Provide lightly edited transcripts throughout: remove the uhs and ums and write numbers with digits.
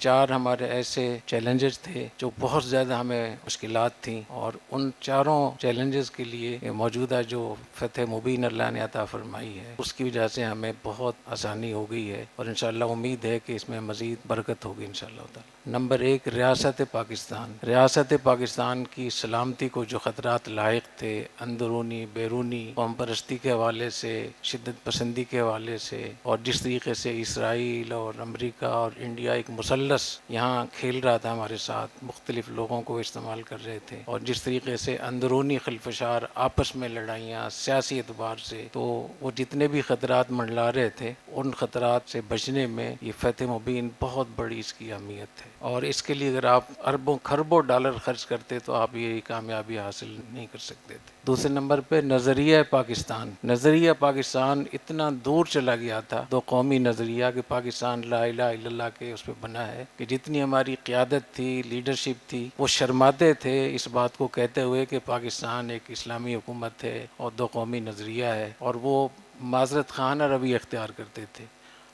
4 ہمارے ایسے چیلنجز تھے جو بہت زیادہ ہمیں مشکلات تھیں، اور ان چاروں چیلنجز کے لیے موجودہ جو فتح مبین اللہ نے عطا فرمائی ہے اس کی وجہ سے ہمیں بہت آسانی ہو گئی ہے، اور انشاءاللہ امید ہے کہ اس میں مزید برکت ہوگی انشاءاللہ تعالی۔ نمبر 1، ریاست پاکستان۔ ریاست پاکستان کی سلامتی کو جو خطرات لاحق تھے، اندرونی بیرونی، قوم پرستی کے حوالے سے، شدت پسندی کے حوالے سے، اور جس طریقے سے اسرائیل اور امریکہ اور انڈیا ایک مثلث یہاں کھیل رہا تھا ہمارے ساتھ، مختلف لوگوں کو استعمال کر رہے تھے، اور جس طریقے سے اندرونی خلفشار، آپس میں لڑائیاں سیاسی اعتبار سے، تو وہ جتنے بھی خطرات منڈلا رہے تھے ان خطرات سے بچنے میں یہ فتح مبین بہت بڑی اس کی اہمیت ہے، اور اس کے لیے اگر آپ اربوں خربوں ڈالر خرچ کرتے تو آپ یہ کامیابی حاصل نہیں کر سکتے تھے۔ دوسرے نمبر پہ نظریہ پاکستان۔ نظریہ پاکستان اتنا دور چلا گیا تھا، دو قومی نظریہ کہ پاکستان لا الہ الا اللہ کے اس پہ بنا ہے، کہ جتنی ہماری قیادت تھی، لیڈرشپ تھی، وہ شرماتے تھے اس بات کو کہتے ہوئے کہ پاکستان ایک اسلامی حکومت ہے اور دو قومی نظریہ ہے، اور وہ معذرت خانہ روی اختیار کرتے تھے۔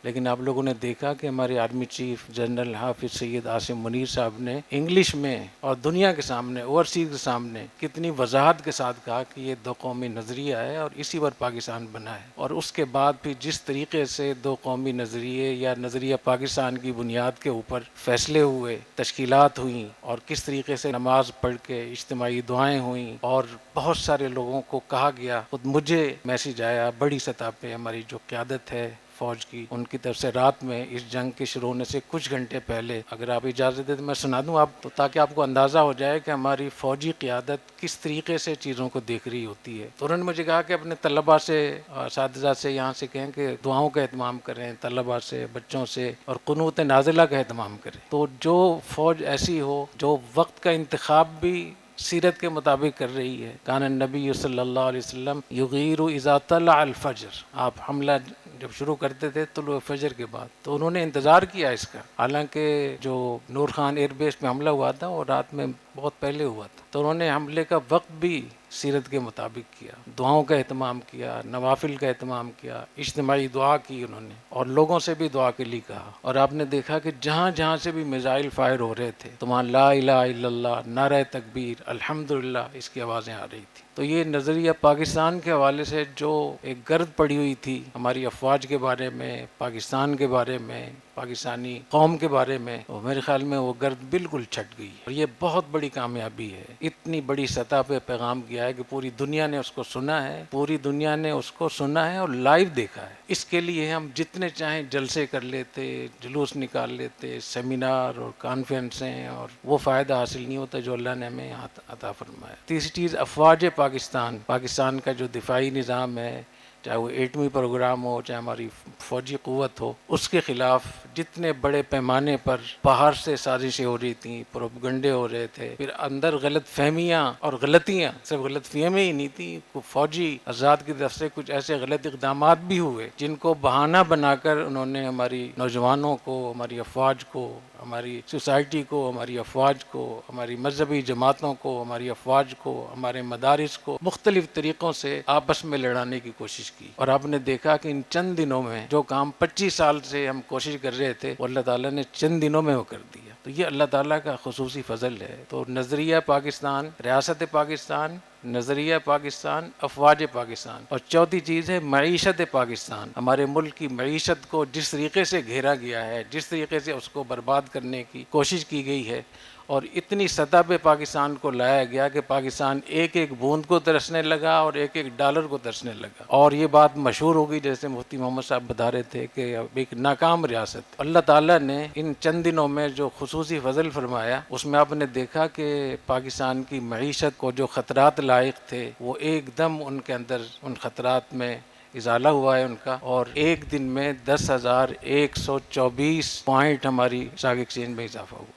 لیکن آپ لوگوں نے دیکھا کہ ہمارے آرمی چیف جنرل حافظ سید عاصم منیر صاحب نے انگلش میں اور دنیا کے سامنے، اوورسیز کے سامنے کتنی وضاحت کے ساتھ کہا کہ یہ دو قومی نظریہ ہے اور اسی پر پاکستان بنا ہے، اور اس کے بعد پھر جس طریقے سے دو قومی نظریے یا نظریہ پاکستان کی بنیاد کے اوپر فیصلے ہوئے، تشکیلات ہوئیں، اور کس طریقے سے نماز پڑھ کے اجتماعی دعائیں ہوئیں، اور بہت سارے لوگوں کو کہا گیا، خود مجھے میسیج آیا بڑی سطح پہ، ہماری جو قیادت ہے فوج کی، ان کی طرف سے رات میں اس جنگ کے شروع ہونے سے کچھ گھنٹے پہلے، اگر آپ اجازت دیں تو میں سنا دوں آپ تو، تاکہ آپ کو اندازہ ہو جائے کہ ہماری فوجی قیادت کس طریقے سے چیزوں کو دیکھ رہی ہوتی ہے۔ تو انہوں نے مجھے کہا کہ اپنے طلباء سے، اساتذہ سے یہاں سے کہیں کہ دعاؤں کا اہتمام کریں، طلباء سے، بچوں سے، اور قنوت نازلہ کا اہتمام کریں۔ تو جو فوج ایسی ہو جو وقت کا انتخاب بھی سیرت کے مطابق کر رہی ہے، کان النبی صلی اللہ علیہ وسلم یغیر اذا طلع الفجر، آپ حملہ جب شروع کرتے تھے طلوع فجر کے بعد، تو انہوں نے انتظار کیا اس کا، حالانکہ جو نور خان ایئر بیس پہ حملہ ہوا تھا وہ رات میں بہت پہلے ہوا تھا، تو انہوں نے حملے کا وقت بھی سیرت کے مطابق کیا، دعاؤں کا اہتمام کیا، نوافل کا اہتمام کیا، اجتماعی دعا کی انہوں نے، اور لوگوں سے بھی دعا کے لیے کہا، اور آپ نے دیکھا کہ جہاں جہاں سے بھی میزائل فائر ہو رہے تھے تو وہاں لا الہ الا اللہ، نعرہ تکبیر، الحمدللہ اس کی آوازیں آ رہی تھی۔ تو یہ نظریہ پاکستان کے حوالے سے جو ایک گرد پڑی ہوئی تھی ہماری افواج کے بارے میں، پاکستان کے بارے میں، پاکستانی قوم کے بارے میں، میرے خیال میں وہ گرد بالکل چھٹ گئی، اور یہ بہت بڑی کامیابی ہے۔ اتنی بڑی سطح پہ پیغام گیا ہے کہ پوری دنیا نے اس کو سنا ہے، پوری دنیا نے اس کو سنا ہے اور لائیو دیکھا ہے۔ اس کے لیے ہم جتنے چاہیں جلسے کر لیتے، جلوس نکال لیتے، سیمینار اور کانفرنسیں، اور وہ فائدہ حاصل نہیں ہوتا جو اللہ نے ہمیں عطا فرمایا۔ تیسری چیز افواج پاکستان، پاکستان کا جو دفاعی نظام ہے، چاہے وہ ایٹمی پروگرام ہو، چاہے ہماری فوجی قوت ہو، اس کے خلاف جتنے بڑے پیمانے پر باہر سے سازشیں ہو رہی تھیں، پروپگنڈے ہو رہے تھے، پھر اندر غلط فہمیاں اور غلطیاں، صرف غلط فہمیاں ہی نہیں تھیں، فوجی حضرات کی طرف سے کچھ ایسے غلط اقدامات بھی ہوئے جن کو بہانہ بنا کر انہوں نے ہماری نوجوانوں کو، ہماری افواج کو، ہماری سوسائٹی کو، ہماری افواج کو، ہماری مذہبی جماعتوں کو، ہماری افواج کو، ہمارے مدارس کو مختلف طریقوں سے آپس میں لڑانے کی کوشش کی، اور آپ نے دیکھا کہ ان چند دنوں میں جو کام 25 سال سے ہم کوشش کر رہے تھے وہ اللہ تعالیٰ نے چند دنوں میں وہ کر دیا۔ تو یہ اللہ تعالیٰ کا خصوصی فضل ہے۔ تو نظریہ پاکستان، ریاست پاکستان، نظریہ پاکستان، افواج پاکستان، اور چوتھی چیز ہے معیشت پاکستان۔ ہمارے ملک کی معیشت کو جس طریقے سے گھیرا گیا ہے، جس طریقے سے اس کو برباد کرنے کی کوشش کی گئی ہے، اور اتنی سطح پہ پاکستان کو لایا گیا کہ پاکستان ایک ایک بوند کو ترسنے لگا اور ایک ایک ڈالر کو ترسنے لگا، اور یہ بات مشہور ہو گئی جیسے مفتی محمد صاحب بتا رہے تھے کہ اب ایک ناکام ریاست۔ اللہ تعالیٰ نے ان چند دنوں میں جو خصوصی فضل فرمایا، اس میں آپ نے دیکھا کہ پاکستان کی معیشت کو جو خطرات لاحق تھے وہ ایک دم ان کے اندر ان خطرات میں ازالہ ہوا ہے ان کا، اور ایک دن میں 10,124 پوائنٹ ہماری اسٹاک ایکسچینج میں اضافہ ہوا ہے۔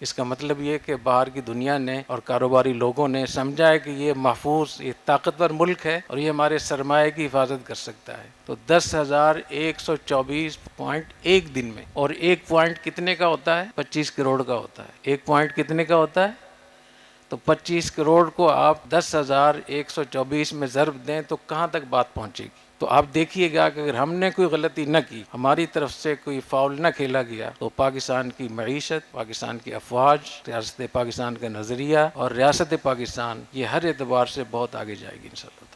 اس کا مطلب یہ کہ باہر کی دنیا نے اور کاروباری لوگوں نے سمجھا ہے کہ یہ محفوظ، یہ طاقتور ملک ہے اور یہ ہمارے سرمایہ کی حفاظت کر سکتا ہے۔ تو 10,124 پوائنٹ ایک دن میں، اور ایک پوائنٹ کتنے کا ہوتا ہے؟ 25 کروڑ کا ہوتا ہے۔ ایک پوائنٹ کتنے کا ہوتا ہے؟ تو 25 کروڑ کو آپ 10,124 میں ضرب دیں تو کہاں تک بات پہنچے گی؟ تو آپ دیکھیے گا کہ اگر ہم نے کوئی غلطی نہ کی، ہماری طرف سے کوئی فاؤل نہ کھیلا گیا، تو پاکستان کی معیشت، پاکستان کی افواج، ریاست پاکستان کا نظریہ اور ریاست پاکستان یہ ہر اعتبار سے بہت آگے جائے گی انشاءاللہ۔